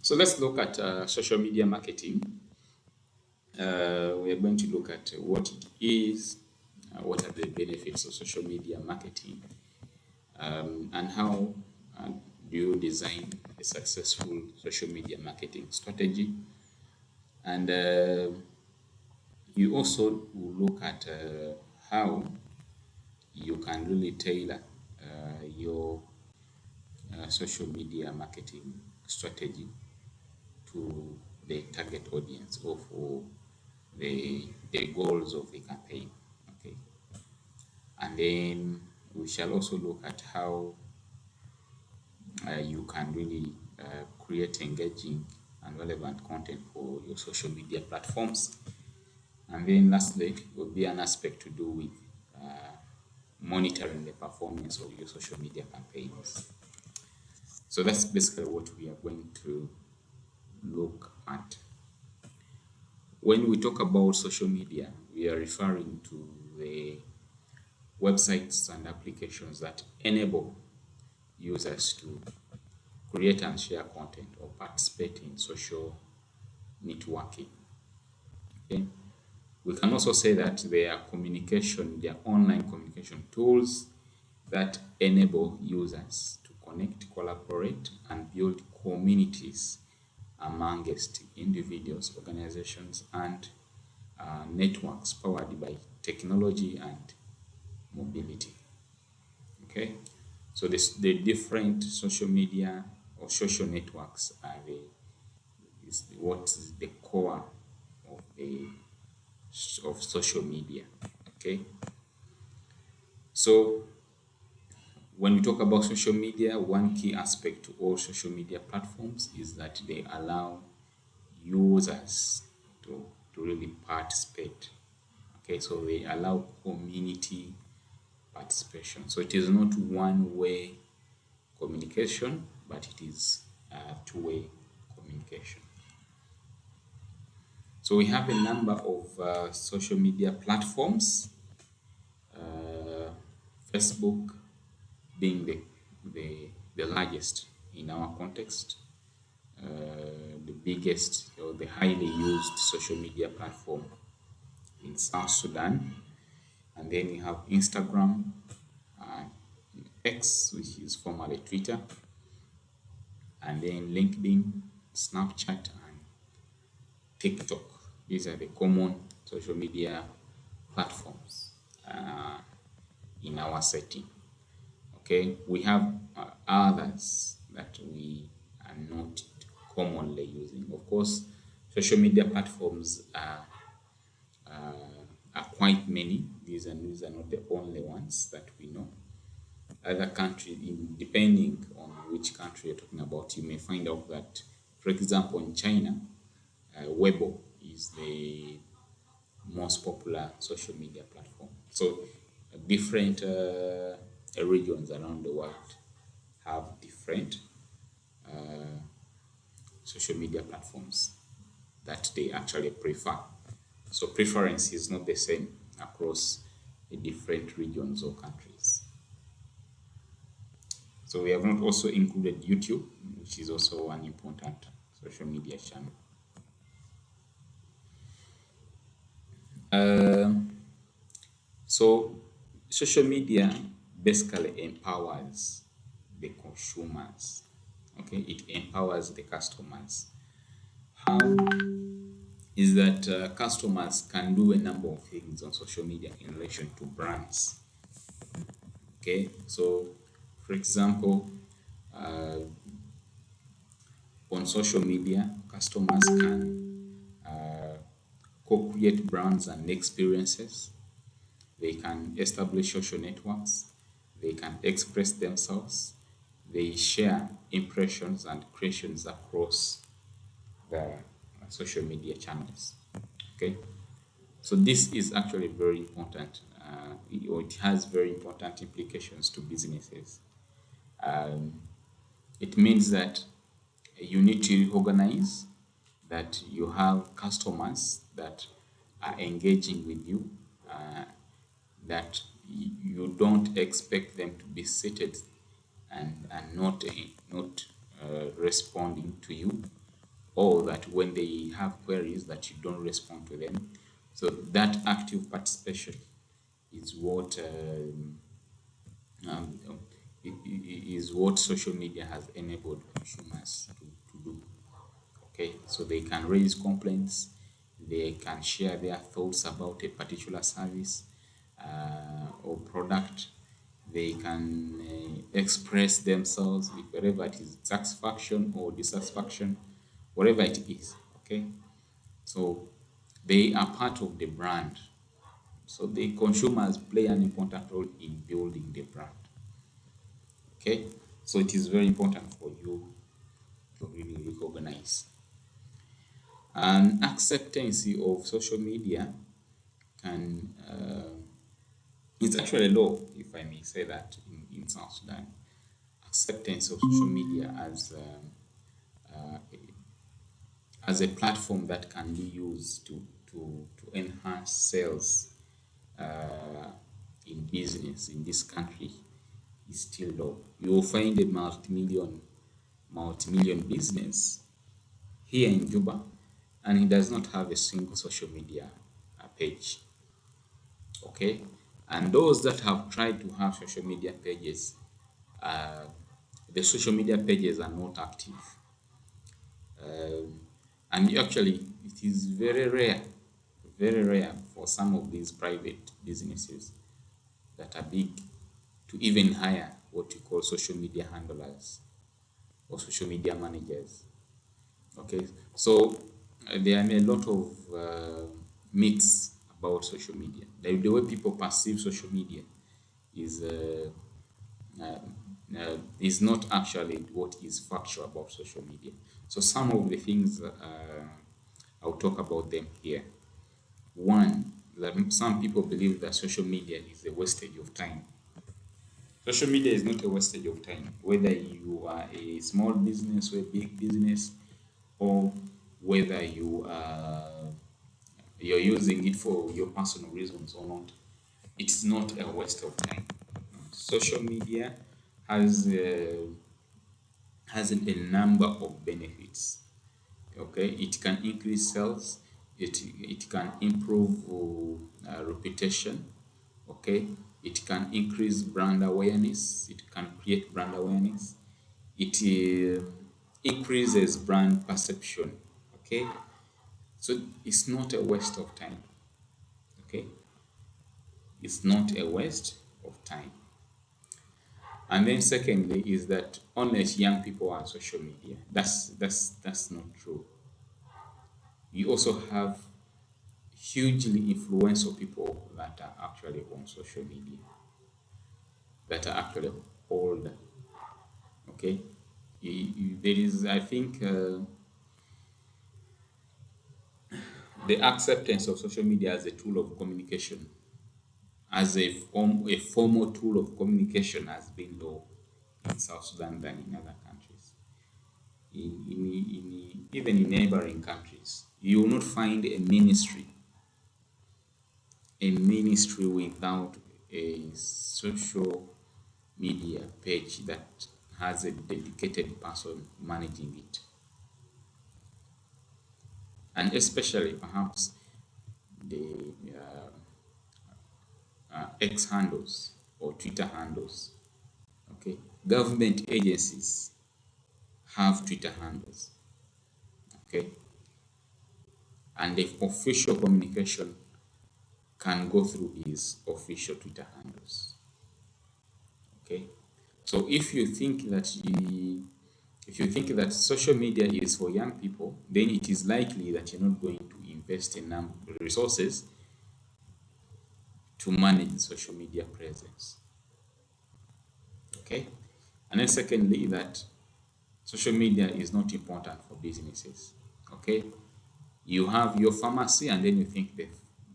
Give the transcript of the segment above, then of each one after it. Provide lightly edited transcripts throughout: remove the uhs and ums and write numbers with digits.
So let's look at social media marketing. We are going to look at what it is, what are the benefits of social media marketing, and how do you design a successful social media marketing strategy. And you also will look at how you can really tailor your social media marketing strategy to the target audience or for the goals of the campaign. Okay, and then we shall also look at how you can really create engaging and relevant content for your social media platforms. And then lastly, will be an aspect to do with monitoring the performance of your social media campaigns. So that's basically what we are going to look at. When we talk about social media, we are referring to the websites and applications that enable users to create and share content or participate in social networking. Okay? We can also say that they are online communication tools that enable users to connect, collaborate, and build communities amongst individuals, organizations, and networks powered by technology and mobility. Okay, so the different social media or social networks are what is the core of the of social media. Okay, so when we talk about social media, one key aspect to all social media platforms is that they allow users to really participate. Okay, so they allow community participation. So it is not one-way communication, but it is two-way communication. So we have a number of social media platforms, Facebook being the largest in our context, the biggest or the highly used social media platform in South Sudan. And then you have Instagram, uh, X, which is formerly Twitter, and then LinkedIn, Snapchat, and TikTok. These are the common social media platforms in our setting. Okay, we have others that we are not commonly using. Of course, social media platforms are quite many. These are not the only ones that we know. Other countries, depending on which country you're talking about, you may find out that, for example, in China, Weibo is the most popular social media platform. So different regions around the world have different social media platforms that they actually prefer. So preference is not the same across the different regions or countries. So we have not also included YouTube, which is also an important social media channel. So social media basically empowers the consumers. Okay, it empowers the customers. How is that customers can do a number of things on social media in relation to brands. Okay, so for example, on social media, customers can co-create brands and experiences. They can establish social networks. They can express themselves. They share impressions and creations across the social media channels. Okay, so this is actually very important. It has very important implications to businesses. It means that you need to organize that you have customers that are engaging with you, that you don't expect them to be seated and not responding to you, or that when they have queries that you don't respond to them. So that active participation is what um, is what social media has enabled consumers to do. Okay, so they can raise complaints, they can share their thoughts about a particular service or product, they can express themselves with whatever it is, satisfaction or dissatisfaction, whatever it is. Okay, so they are part of the brand. So the consumers play an important role in building the brand. Okay, so it is very important for you to really recognize. And acceptance of social media can it's actually low, if I may say that, in South Sudan. Acceptance of social media as a platform that can be used to enhance sales uh, in business in this country is still low. You will find a multi-million business here in Juba, and he does not have a single social media page. Okay, and those that have tried to have social media pages, uh, the social media pages are not active. And actually, it is very rare for some of these private businesses that are big to even hire what you call social media handlers or social media managers. Okay, so there are a lot of myths about social media. The way people perceive social media is is not actually what is factual about social media. So some of the things I'll talk about them here. One, that some people believe that social media is a wastage of time. Social media is not a wastage of time, whether you are a small business or a big business, or whether you're using it for your personal reasons or not. It's not a waste of time. Social media has has a number of benefits. Okay, it can increase sales, it can improve reputation. Okay, it can increase brand awareness, it can create brand awareness, it increases brand perception. Okay, so it's not a waste of time. Okay, it's not a waste of time. And then secondly is that unless young people are on social media, that's not true. You also have hugely influential people that are actually on social media, that are actually old. Okay, there is, I think, the acceptance of social media as a tool of communication, as a formal tool of communication, has been low in South Sudan than in other countries. Even in neighboring countries, you will not find a ministry without a social media page that has a dedicated person managing it. And especially perhaps the X handles or Twitter handles. Okay, government agencies have Twitter handles. Okay, and the official communication can go through these official Twitter handles. Okay, so if you think that social media is for young people, then it is likely that you're not going to invest in resources to manage social media presence. Okay, and then secondly, that social media is not important for businesses. Okay, you have your pharmacy, and then you think that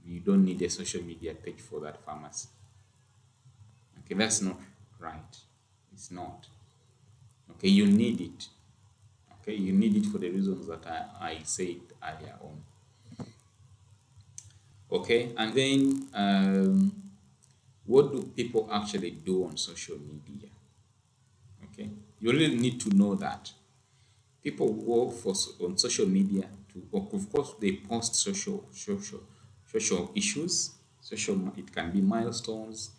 you don't need a social media page for that pharmacy. Okay, that's not right. It's not. Okay, you need it. Okay, you need it for the reasons that I said earlier on. Okay, and then what do people actually do on social media? Okay, you really need to know that People go on social media to, of course, they post social issues. It can be milestones,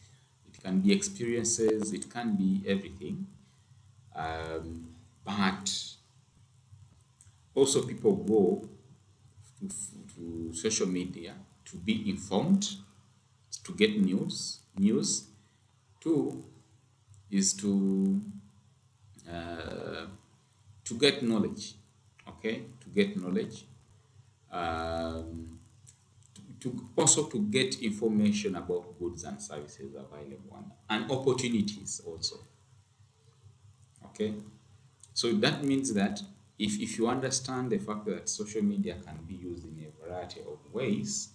it can be experiences, it can be everything. But also people go to social media to be informed, to get news. Two is uh, to get knowledge, okay, to get knowledge, um, to also to get information about goods and services available, and opportunities also, okay. So that means that if you understand the fact that social media can be used in a variety of ways,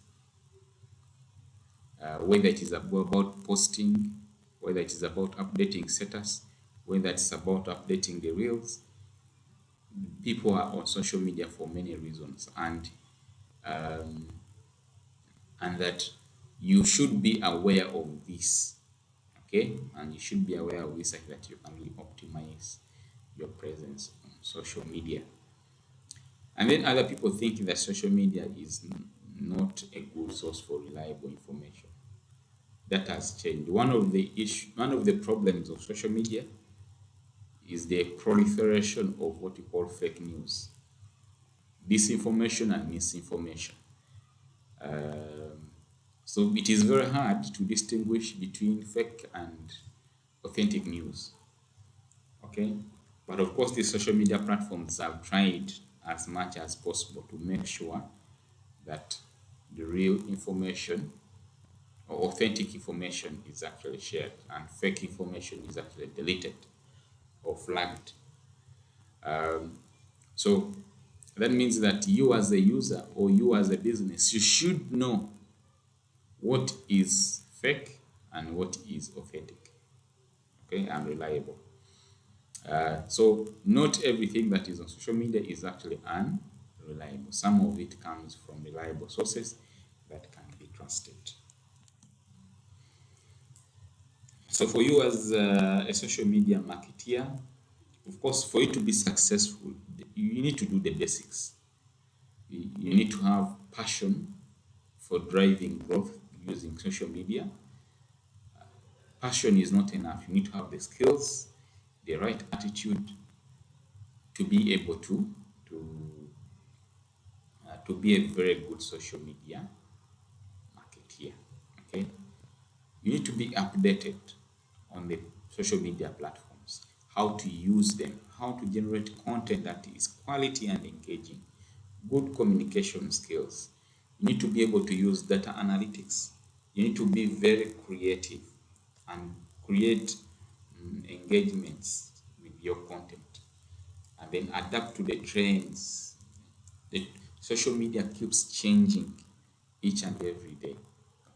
whether it is about posting, whether it is about updating status, whether it's about updating the reels, people are on social media for many reasons, um, and that you should be aware of this, okay, and you should be aware of this so that you can really optimize your presence on social media. And then other people think that social media is not a good source for reliable information. That has changed. One of the problems of social media is the proliferation of what we call fake news, disinformation and misinformation. So it is very hard to distinguish between fake and authentic news. Okay, but of course, the social media platforms have tried as much as possible to make sure that the real information or authentic information is actually shared and fake information is actually deleted or flagged. So that means that you as a user or you as a business, you should know what is fake and what is authentic, okay, and reliable. So not everything that is on social media is actually unreliable. Some of it comes from reliable sources that can be trusted. So for you as a social media marketeer, of course, for you to be successful, you need to do the basics. You need to have passion for driving growth using social media. Passion is not enough. You need to have the skills, the right attitude to be able to to be a very good social media marketeer. Okay, you need to be updated on the social media platforms, how to use them, how to generate content that is quality and engaging, good communication skills. You need to be able to use data analytics. You need to be very creative and create engagements with your content, and then adapt to the trends. The social media keeps changing each and every day.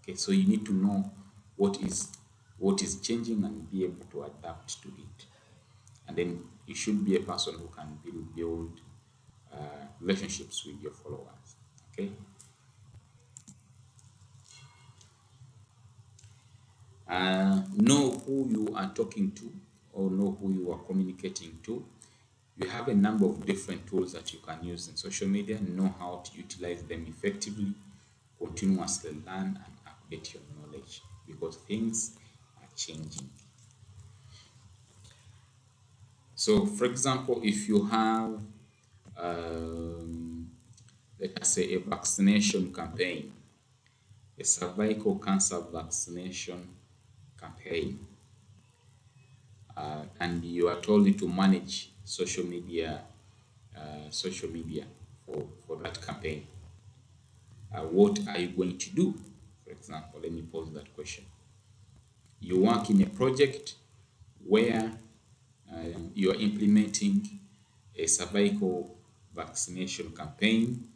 Okay, so you need to know what is changing and be able to adapt to it. And then you should be a person who can build relationships with your followers. Okay. Know who you are talking to or know who you are communicating to. You have a number of different tools that you can use in social media. Know how to utilize them effectively, continuously learn and update your knowledge because things are changing. So, for example, if you have, um, let us say, a vaccination campaign, a cervical cancer vaccination campaign, and you are told to manage social media for that campaign, what are you going to do? For example, let me pose that question. You work in a project where you are implementing a cervical vaccination campaign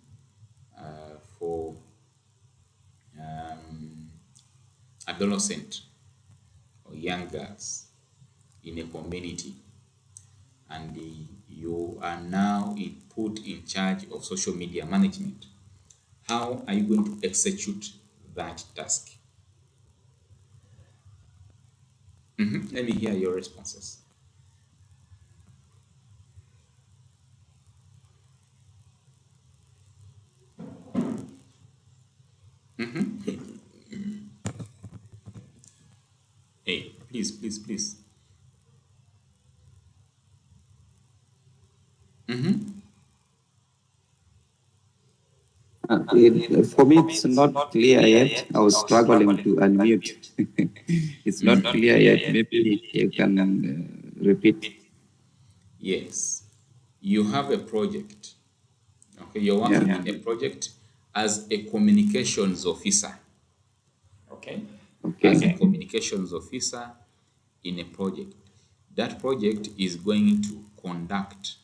for um, adolescent or young girls in a community, and you are now put in charge of social media management. How are you going to execute that task? Let me hear your responses. Hey, please, please, please. For me, it's not clear yet. I was struggling to unmute. It's not clear yet. Maybe you can repeat. Yes, you have a project. Okay, you're Yeah. working in a project as a communications officer. Okay, as a Okay. communications officer in a project. That project is going to conduct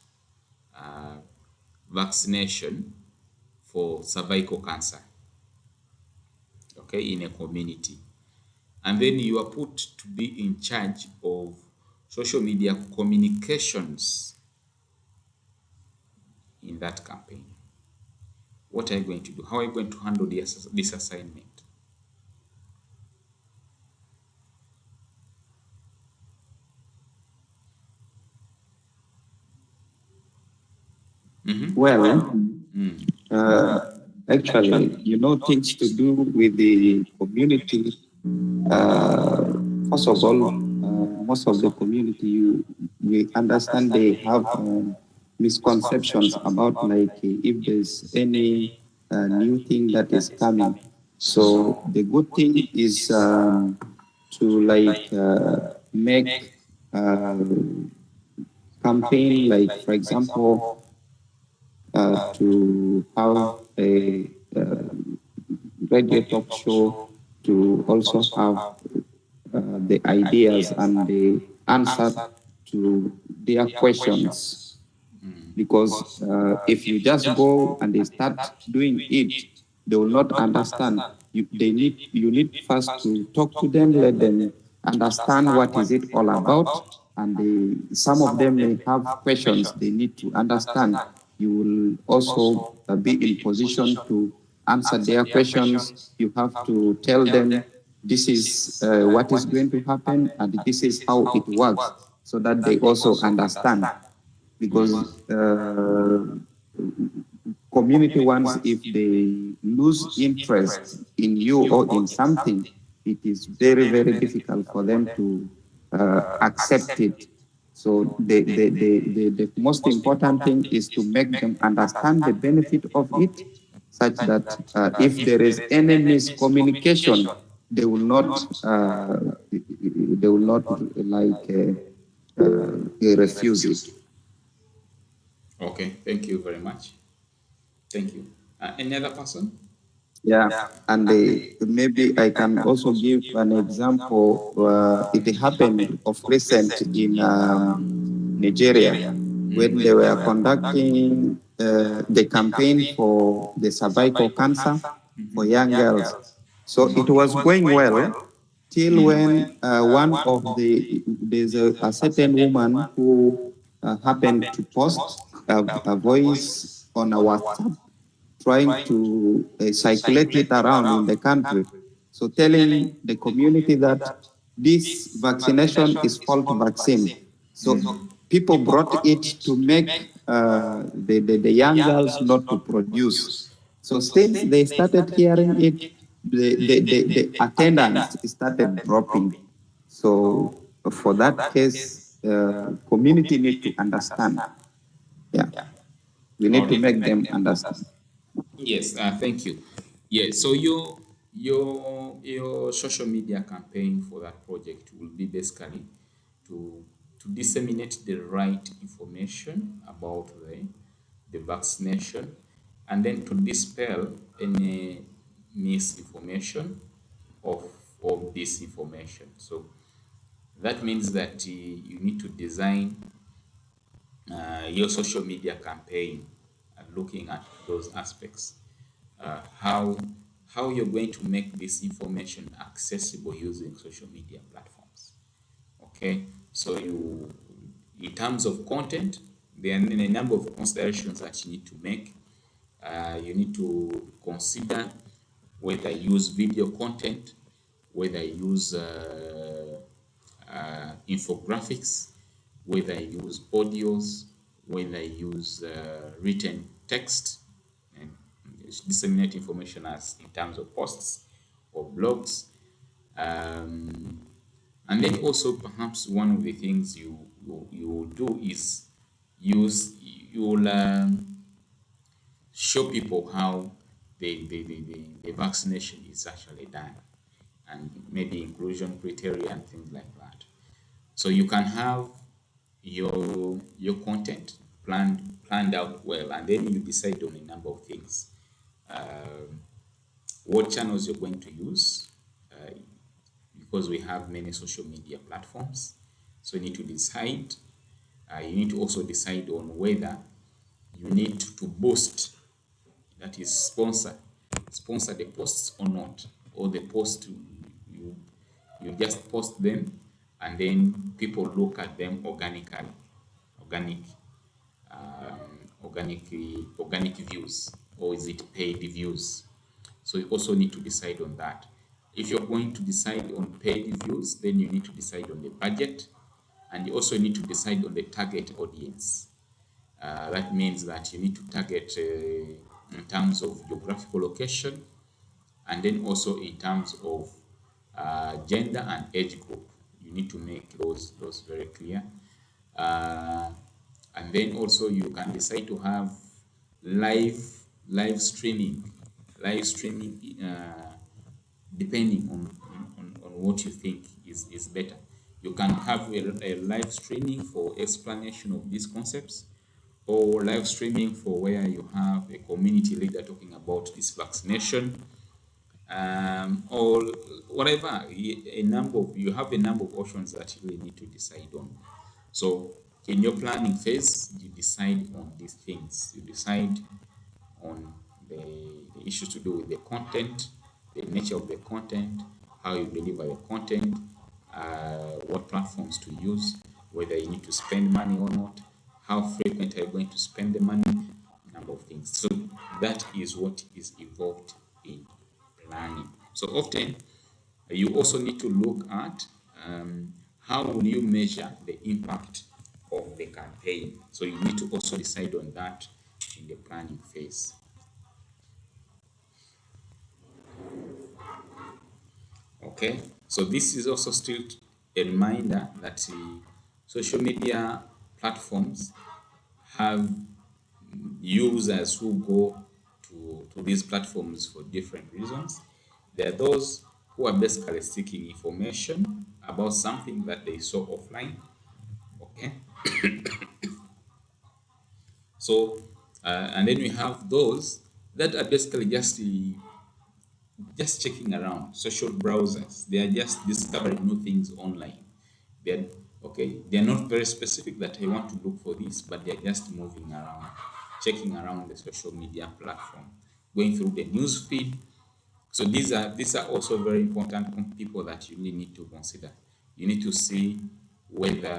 vaccination for cervical cancer, okay, in a community. And then you are put to be in charge of social media communications in that campaign. What are you going to do? How are you going to handle this assignment? Well, uh, actually, things to do with the community. Uh, First of all, most of the community, we understand they have misconceptions about like if there's any new thing that is coming. So the good thing is to like make uh, campaign, like for example, to have a radio talk show, to also have the ideas and the answer to their questions. Because if you just go and they start doing it, they will not understand. You need first to talk to them, let them understand what is it all about, and some of them may have questions they need to understand. You will also be in position to answer their questions. You have to tell them this is what is going to happen and this is how it works, so that they also understand. Because community ones, if they lose interest in you or in something, it is very, very difficult for them to accept it. So the most important thing is to make them understand the benefit of it, such that if there is any miscommunication, they will not like refuse it. Okay, thank you very much. Thank you. Any other person? Yeah, and maybe I can also give an example. It happened of recent in Nigeria, when they were conducting the campaign for the cervical cancer for young girls. So it was going well till when one of there's a certain woman who happened to post a voice on a WhatsApp, trying to circulate it around in the country. So telling the community that this vaccination is false vaccine. So people brought it to make the young girls not to produce. So since they started hearing it, the attendance started dropping. So for that case, community need to understand. Yeah, we All need to right. make them understand. Yes, thank you. Yeah, so your social media campaign for that project will be basically to disseminate the right information about the vaccination, and then to dispel any misinformation of this information. So that means that you need to design your social media campaign and looking at those aspects. How you're going to make this information accessible using social media platforms. Okay, so you, in terms of content, there are a number of considerations that you need to make. You need to consider whether you use video content, whether you use infographics, whether you use audios, whether you use written text, and disseminate information as in terms of posts. or blogs. And then also perhaps one of the things you will do is you'll show people how the vaccination is actually done, and maybe inclusion criteria and things like that. So you can have your content planned out well, and then you decide on a number of things. What channels you're going to use, because we have many social media platforms. So you need to decide. You need to also decide on whether you need to boost, that is sponsor the posts or not, or the post you you just post them and then people look at them organically, organic organic views, or is it paid views? So you also need to decide on that. If you're going to decide on paid views, then you need to decide on the budget, and you also need to decide on the target audience. That means that you need to target in terms of geographical location, and then also in terms of gender and age group. You need to make those very clear. Uh, and then also you can decide to have live live streaming, live streaming depending on what you think is better. You can have a live streaming for explanation of these concepts, or live streaming for where you have a community leader talking about this vaccination, or whatever. You have a number of options that you really need to decide on. So in your planning phase, you decide on these things. You decide on the issues to do with the content, the nature of the content, how you deliver the content, what platforms to use, whether you need to spend money or not, how frequent are you going to spend the money, number of things. So that is what is involved in planning. So often you also need to look at how will you measure the impact of the campaign. So you need to also decide on that in the planning phase. Okay, so this is also still a reminder that social media platforms have users who go to these platforms for different reasons. There are those who are basically seeking information about something that they saw offline. Okay, so and then we have those that are basically just checking around social browsers. They are just discovering new things online. They're okay, they're not very specific that I want to look for this, but they're just moving around, checking around the social media platform, going through the news feed. So these are also very important people that you really need to consider. You need to see whether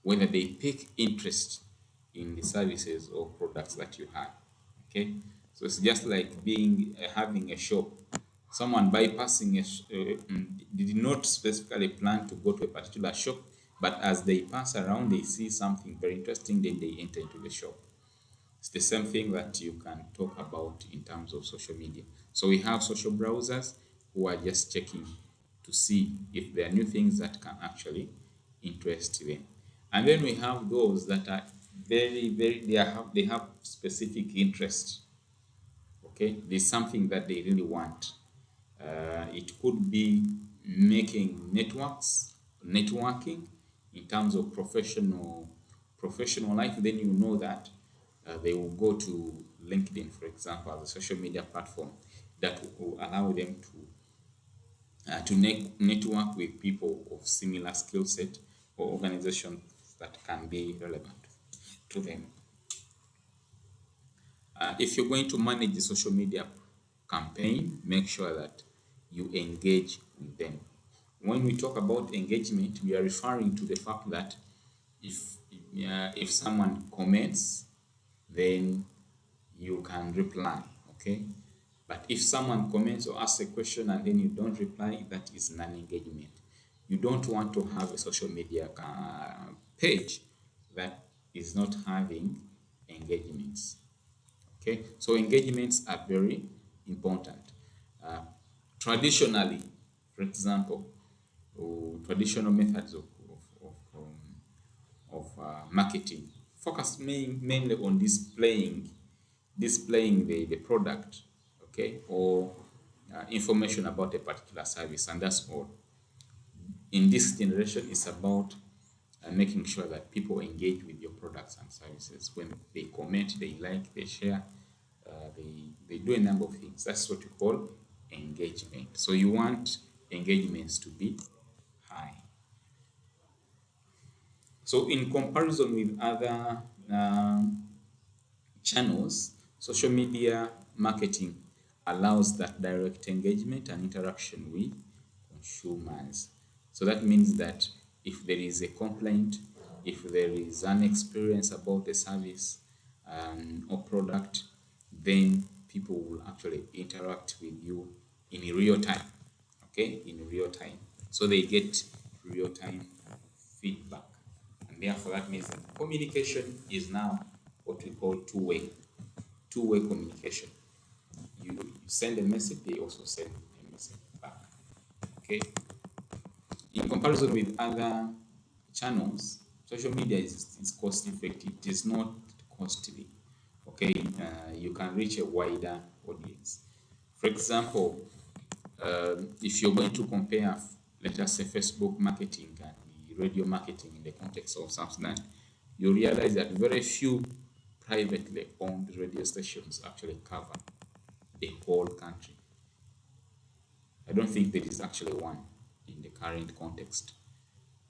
they pick interest in the services or products that you have. Okay, so it's just like being having a shop. Someone bypassing did not specifically plan to go to a particular shop, but as they pass around, they see something very interesting, then they enter into the shop. It's the same thing that you can talk about in terms of social media. So we have social browsers who are just checking to see if there are new things that can actually interest them. And then we have those that are they have specific interest. Okay, there's something that they really want. It could be making networking in terms of professional life. Then you know that they will go to LinkedIn, for example, as a social media platform that will allow them to network with people of similar skill set or organizations that can be relevant to them. If you're going to manage the social media campaign, make sure that you engage with them. When we talk about engagement, we are referring to the fact that if someone comments, then you can reply. Okay, but if someone comments or asks a question and then you don't reply, that is non-engagement. You don't want to have a social media page that is not having engagements. Okay, so engagements are very important. Traditionally, for example, traditional methods of marketing focus mainly on displaying the product, okay, or information about a particular service, and that's all. In this generation, it's about making sure that people engage with your products and services. When they comment, they like, they share, they do a number of things. That's what you call engagement. So you want engagements to be high. So in comparison with other channels, social media marketing allows that direct engagement and interaction with consumers. So that means that if there is a complaint, if there is an experience about the service or product, then people will actually interact with you in real time, okay, in real time. So they get real time feedback. And therefore, that means that communication is now what we call two-way communication. You send a message, they also send a message back. Okay. In comparison with other channels, social media is cost effective. It is not costly. Okay, you can reach a wider audience. For example, if you're going to compare, let us say, Facebook marketing and the radio marketing in the context of South Sudan, you realize that very few privately owned radio stations actually cover the whole country. I don't think there is actually one in the current context.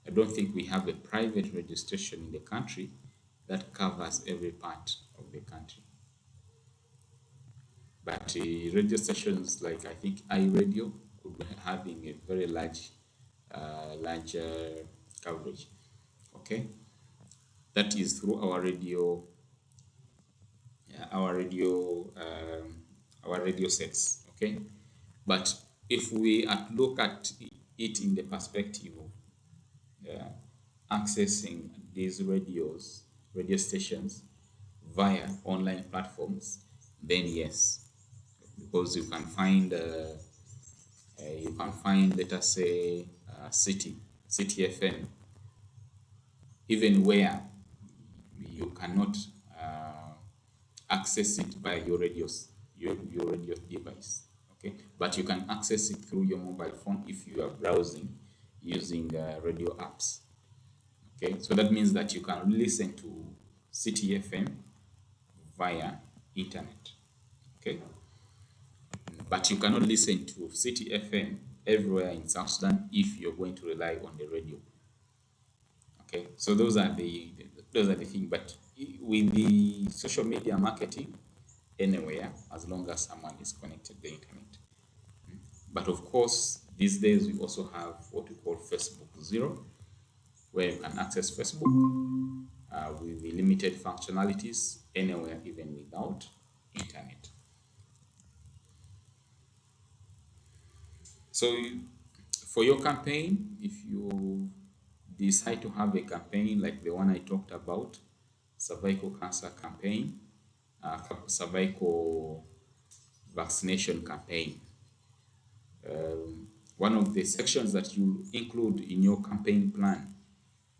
I don't think we have a private radio station in the country that covers every part of the country. But radio stations like, I think, iRadio could be having a very large coverage. Okay, that is through our radio, our radio, our radio sets. Okay, but if we look at it in the perspective of accessing these radio stations via online platforms, then yes, because you can find let us say city FM, even where you cannot access it by your radio device. Okay, but you can access it through your mobile phone if you are browsing using radio apps. Okay, so that means that you can listen to City FM via internet. Okay, but you cannot listen to City FM everywhere in South Sudan if you're going to rely on the radio. Okay, so those are the things. But with the social media marketing, anywhere as long as someone is connected to the internet. But of course, these days we also have what we call Facebook Zero, where you can access Facebook with the limited functionalities anywhere, even without internet. So for your campaign, if you decide to have a campaign like the one I talked about, cervical cancer campaign, cervical vaccination campaign, one of the sections that you include in your campaign plan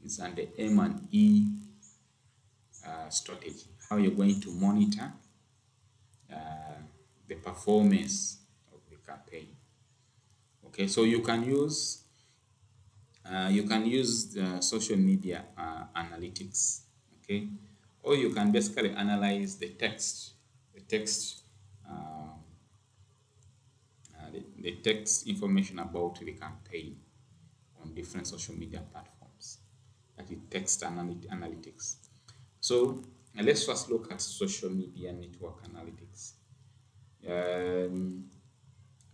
is under M&E strategy, how you're going to monitor the performance of the campaign. Okay, so you can use social media analytics, okay, or you can basically analyze the text the text information about the campaign on different social media platforms. That is text analytics. So let's first look at social media network analytics.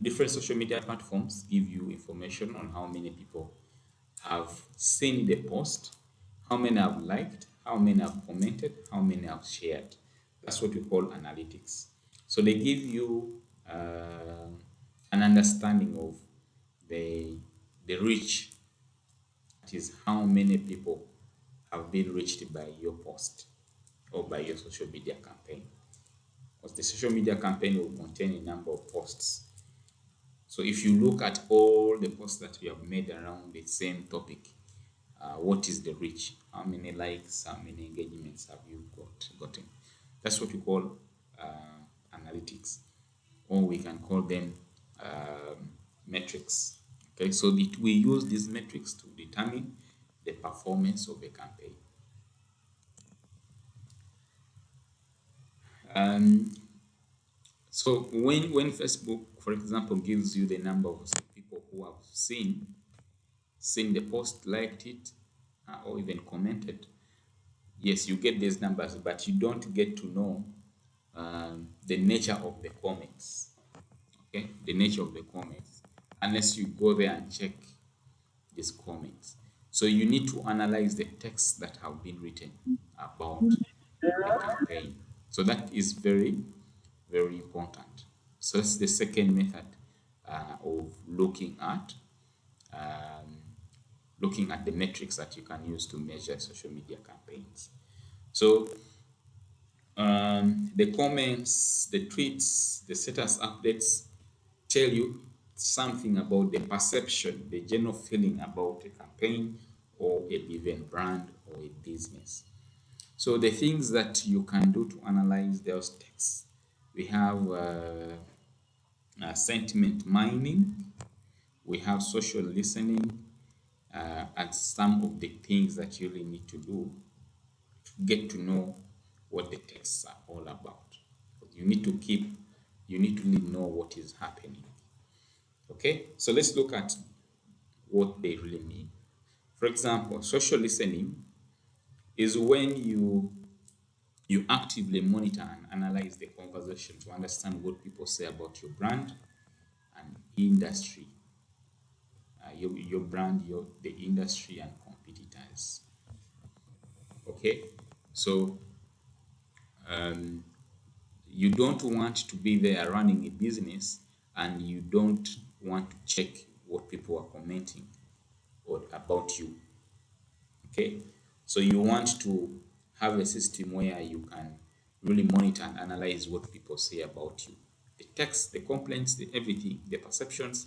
Different social media platforms give you information on how many people have seen the post, how many have liked, how many have commented, how many have shared. That's what we call analytics. So they give you an understanding of the reach. That is how many people have been reached by your post or by your social media campaign. Because the social media campaign will contain a number of posts. So if you look at all the posts that we have made around the same topic, what is the reach? How many likes, how many engagements have you gotten? That's what we call analytics, or we can call them metrics. Okay, so we use these metrics to determine the performance of a campaign. So when Facebook, for example, gives you the number of people who have seen the post, liked it, or even commented, yes, you get these numbers, but you don't get to know the nature of the comments. Okay, the nature of the comments, unless you go there and check these comments. So you need to analyze the texts that have been written about the campaign. So that is very, very important. So that's the second method of looking at the metrics that you can use to measure social media campaigns. So the comments, the tweets, the status updates tell you something about the perception, the general feeling about a campaign or a given brand or a business. So the things that you can do to analyze those texts, we have sentiment mining, we have social listening, and some of the things that you really need to do to get to know what the texts are all about. You need to really know what is happening. Okay, so let's look at what they really mean. For example, social listening is when you actively monitor and analyze the conversation to understand what people say about your brand and industry, your brand, the industry and competitors. Okay, so you don't want to be there running a business and you don't want to check what people are commenting or about you. Okay, so you want to have a system where you can really monitor and analyze what people say about you, the text, the complaints, the everything, the perceptions.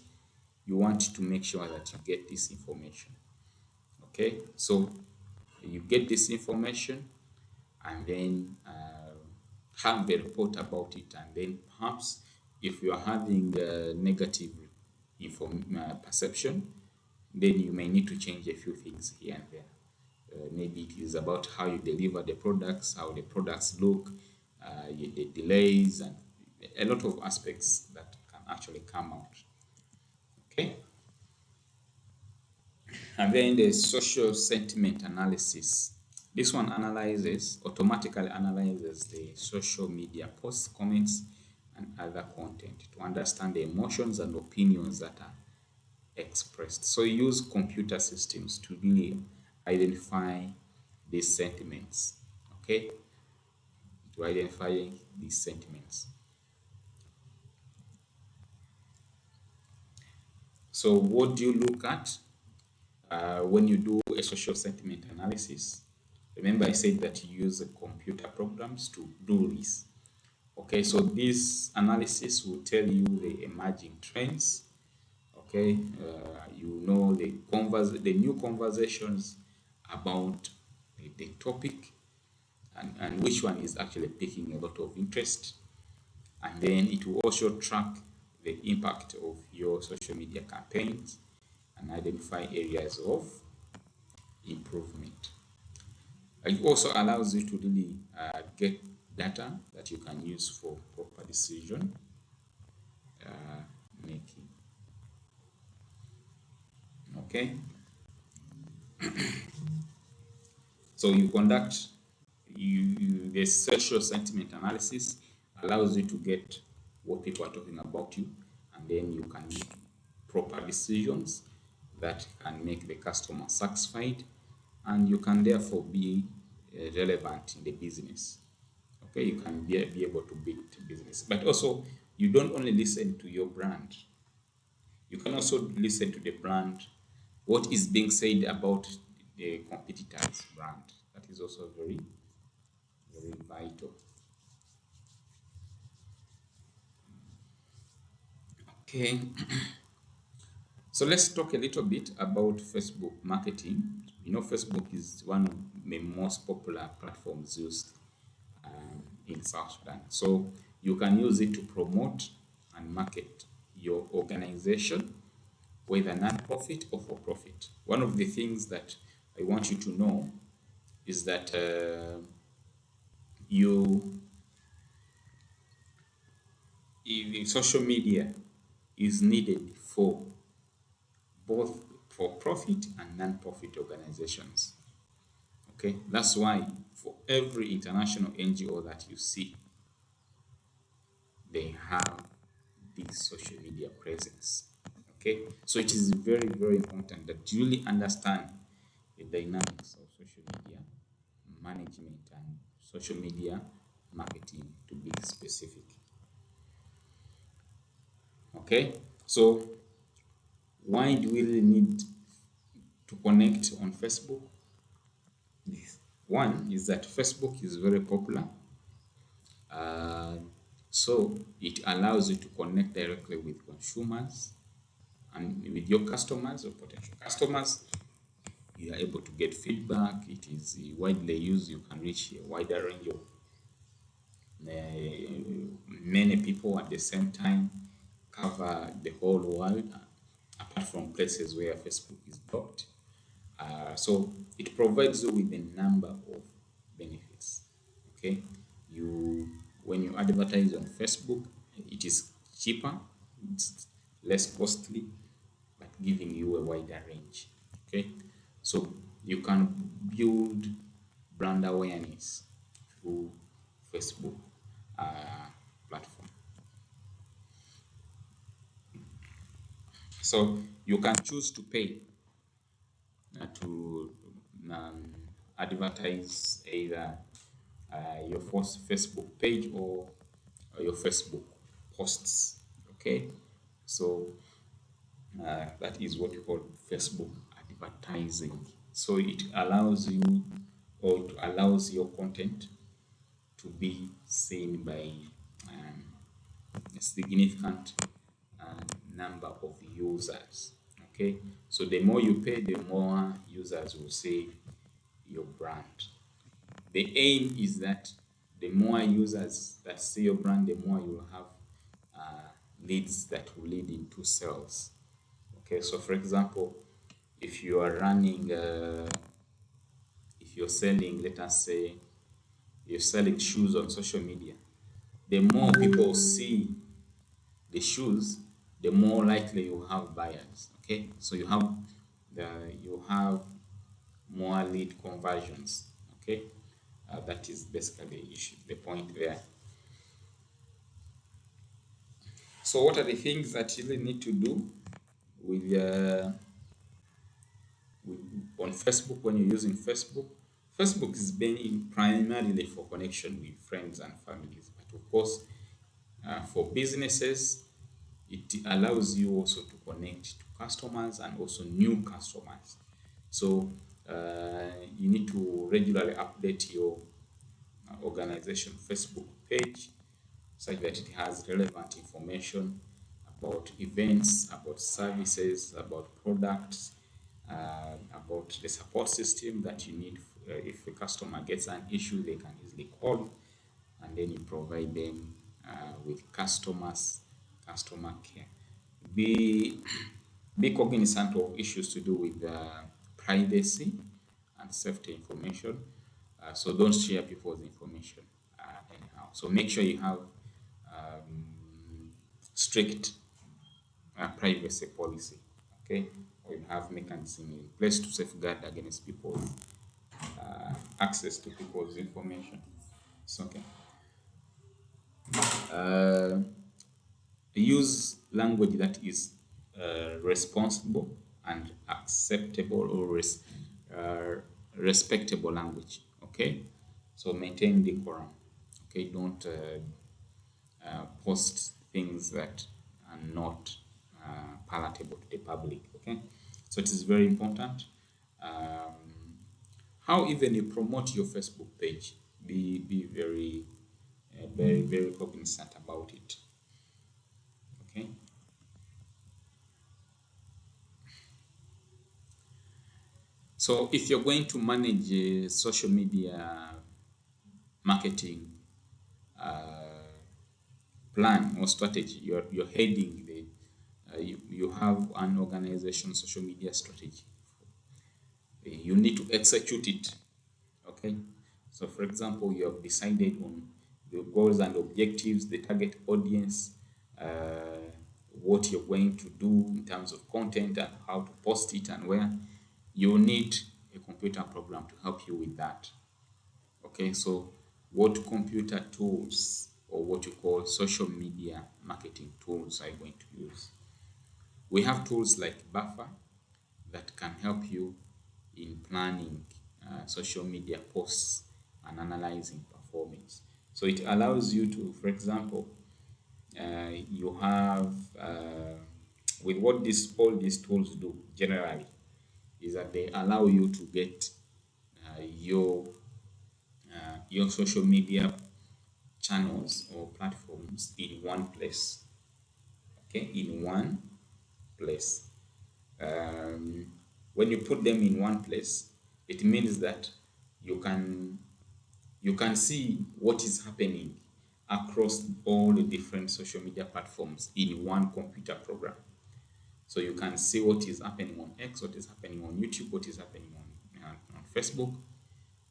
You want to make sure that you get this information. Okay, so you get this information and then have a report about it, and then perhaps if you are having a negative perception, then you may need to change a few things here and there. Maybe it is about how you deliver the products, how the products look, the delays, and a lot of aspects that can actually come out. Okay. And then the social sentiment analysis. This one automatically analyzes the social media posts, comments, and other content to understand the emotions and opinions that are expressed. So you use computer systems to really identify these sentiments. Okay, to identify these sentiments. So what do you look at when you do a social sentiment analysis? Remember I said that you use computer programs to do this. Okay, so this analysis will tell you the emerging trends. Okay, you know the new conversations about the topic, and which one is actually taking a lot of interest. And then it will also track the impact of your social media campaigns and identify areas of improvement. It also allows you to really get data that you can use for proper decision making. Okay, so you conduct the social sentiment analysis allows you to get what people are talking about you, and then you can make proper decisions that can make the customer satisfied, and you can therefore be relevant in the business. Okay, you can be able to build business, but also you don't only listen to your brand. You can also listen to the brand, what is being said about the competitor's brand. That is also very, very vital. Okay. So let's talk a little bit about Facebook marketing. You know, Facebook is one of the most popular platforms used in South Sudan. So you can use it to promote and market your organization, whether non-profit or for profit. One of the things that I want you to know is that you social media is needed for both for profit and non-profit organizations. Okay, that's why for every international NGO that you see, they have this social media presence. Okay, so it is very, very important that you really understand the dynamics of social media management and social media marketing, to be specific. Okay, so why do we really need to connect on Facebook? One is that Facebook is very popular. Uh, so it allows you to connect directly with consumers and with your customers or potential customers. You are able to get feedback. It is widely used. You can reach a wider range of many people at the same time, cover the whole world, apart from places where Facebook is blocked. So it provides you with a number of benefits. Okay, you when you advertise on Facebook, it is cheaper, it's less costly, but giving you a wider range. Okay, so you can build brand awareness through Facebook platform. So you can choose to pay to advertise either your first Facebook page or your Facebook posts. Okay, so that is what you call Facebook advertising. So it allows you, or it allows your content to be seen by a significant number of users. Okay, so the more you pay, the more users will see your brand. The aim is that the more users that see your brand, the more you will have leads that will lead into sales. Okay, so for example, if you are running, if you're selling, let us say, you're selling shoes on social media, the more people see the shoes, the more likely you have buyers. Okay, so you have more lead conversions. Okay, that is basically the issue, the point there. So what are the things that you really need to do with, on Facebook when you're using Facebook? Facebook is being primarily for connection with friends and families, but of course, for businesses, it allows you also to connect to customers and also new customers. So you need to regularly update your organization Facebook page such that it has relevant information about events, about services, about products, about the support system that you need. If a customer gets an issue, they can easily call, and then you provide them with customer care. Be be cognizant of issues to do with privacy and safety information. So don't share people's information anyhow. So make sure you have strict privacy policy, okay? Or you have mechanism in place to safeguard against people's access to people's information. It's okay. Uh, Use language that is responsible and acceptable, or uh, respectable language. Okay, so maintain decorum. Okay, don't post things that are not palatable to the public. Okay, so it is very important. How even you promote your Facebook page, be very very cognizant about it. Okay. So if you're going to manage a social media marketing plan or strategy, you're heading the you have an organization social media strategy. You need to execute it. Okay, so for example, you have decided on the goals and objectives, the target audience, what you're going to do in terms of content and how to post it and where. You need a computer program to help you with that. Okay, so what computer tools or what you call social media marketing tools are you going to use? We have tools like Buffer that can help you in planning social media posts and analyzing performance. So it allows you to, for example, you have with what all these tools do generally is that they allow you to get your social media channels or platforms in one place. Okay, in one place. When you put them in one place, it means that you can see what is happening across all the different social media platforms in one computer program. So you can see what is happening on X, what is happening on YouTube, what is happening on Facebook,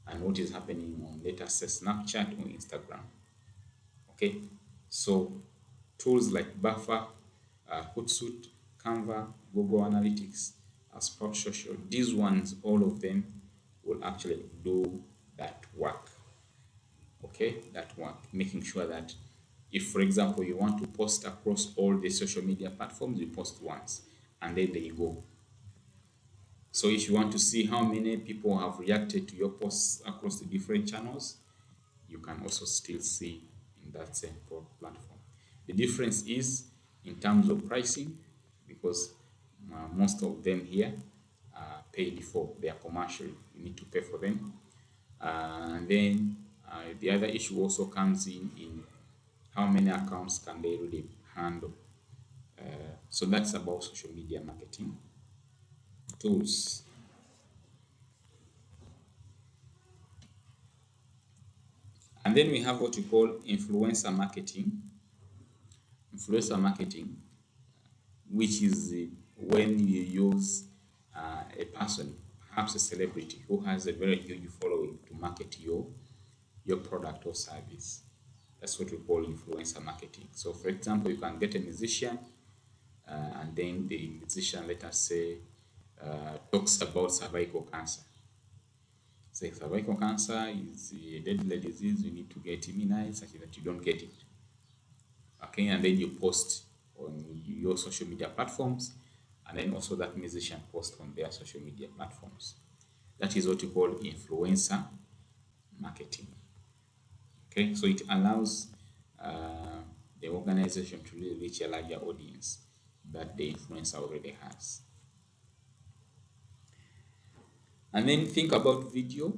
and what is happening on, let us say, Snapchat or Instagram. Okay, so tools like Buffer, Hootsuite, Canva, Google Analytics, Sprout Social, these ones, all of them will actually do that work. Okay, that work, making sure that if, for example, you want to post across all the social media platforms, you post once and then there you go. So if you want to see how many people have reacted to your posts across the different channels, you can also still see in that same platform. The difference is in terms of pricing, because most of them here are paid for. They are commercial. You need to pay for them. And then the other issue also comes in how many accounts can they really handle. So that's about social media marketing tools. And then we have what we call influencer marketing. Influencer marketing, which is when you use a person, perhaps a celebrity, who has a very huge following to market your product or service. That's what we call influencer marketing. So, for example, you can get a musician, and then the musician, let us say, talks about cervical cancer. Say cervical cancer is a deadly disease. You need to get immunized such that you don't get it. Okay, and then you post on your social media platforms, and then also that musician post on their social media platforms. That is what you call influencer marketing. Okay, so it allows the organization to really reach a larger audience that the influencer already has. And then think about video.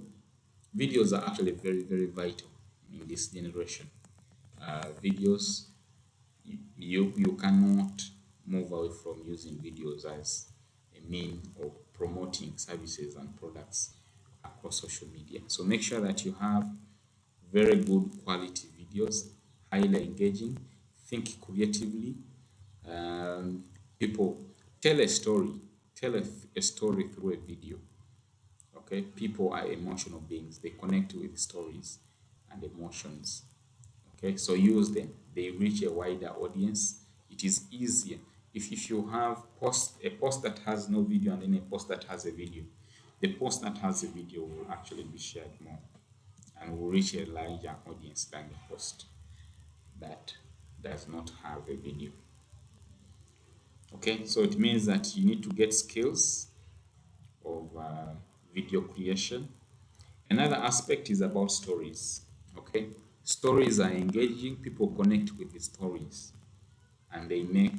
Videos are actually very, very vital in this generation. Videos, you cannot move away from using videos as a mean of promoting services and products across social media. So make sure that you have very good quality videos, highly engaging, think creatively. People tell a story, tell a story through a video. Okay, people are emotional beings, they connect with stories and emotions. Okay, so use them, they reach a wider audience. It is easier if you have a post that has no video and then a post that has a video. The post that has a video will actually be shared more and will reach a larger audience than the post that does not have a video. Okay, so it means that you need to get skills of video creation. Another aspect is about stories. Okay, stories are engaging, people connect with the stories, and they make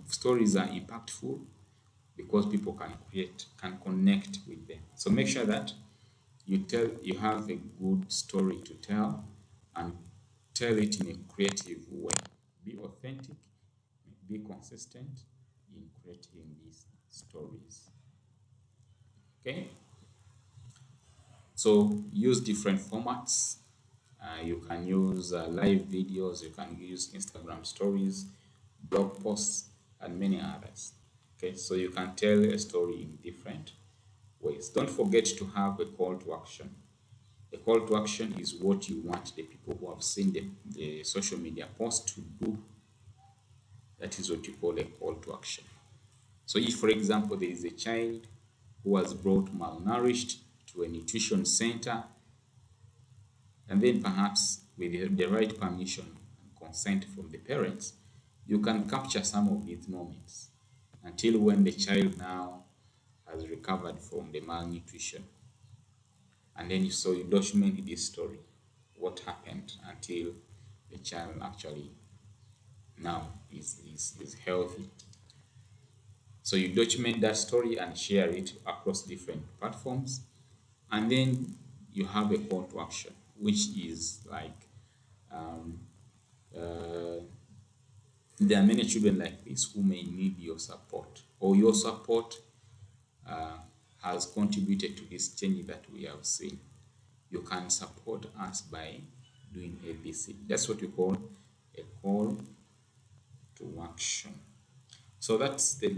stories are impactful because people can connect with them. So make sure that you have a good story to tell, and tell it in a creative way. Be authentic, be consistent in creating these stories. Okay, so use different formats. You can use live videos, you can use Instagram stories, blog posts, and many others. Okay, so you can tell a story in different ways. Don't forget to have a call to action. A call to action is what you want the people who have seen the social media post to do. That is what you call a call to action. So if, for example, there is a child who was brought malnourished to a nutrition center, and then perhaps with the right permission and consent from the parents, you can capture some of these moments until when the child now has recovered from the malnutrition. And then you document this story, what happened until the child actually now is healthy. So you document that story and share it across different platforms. And then you have a call to action, which is like um, uh, there are many children like this who may need your support, or your support uh, has contributed to this change that we have seen. You can support us by doing ABC. That's what we call a call to action. So that's the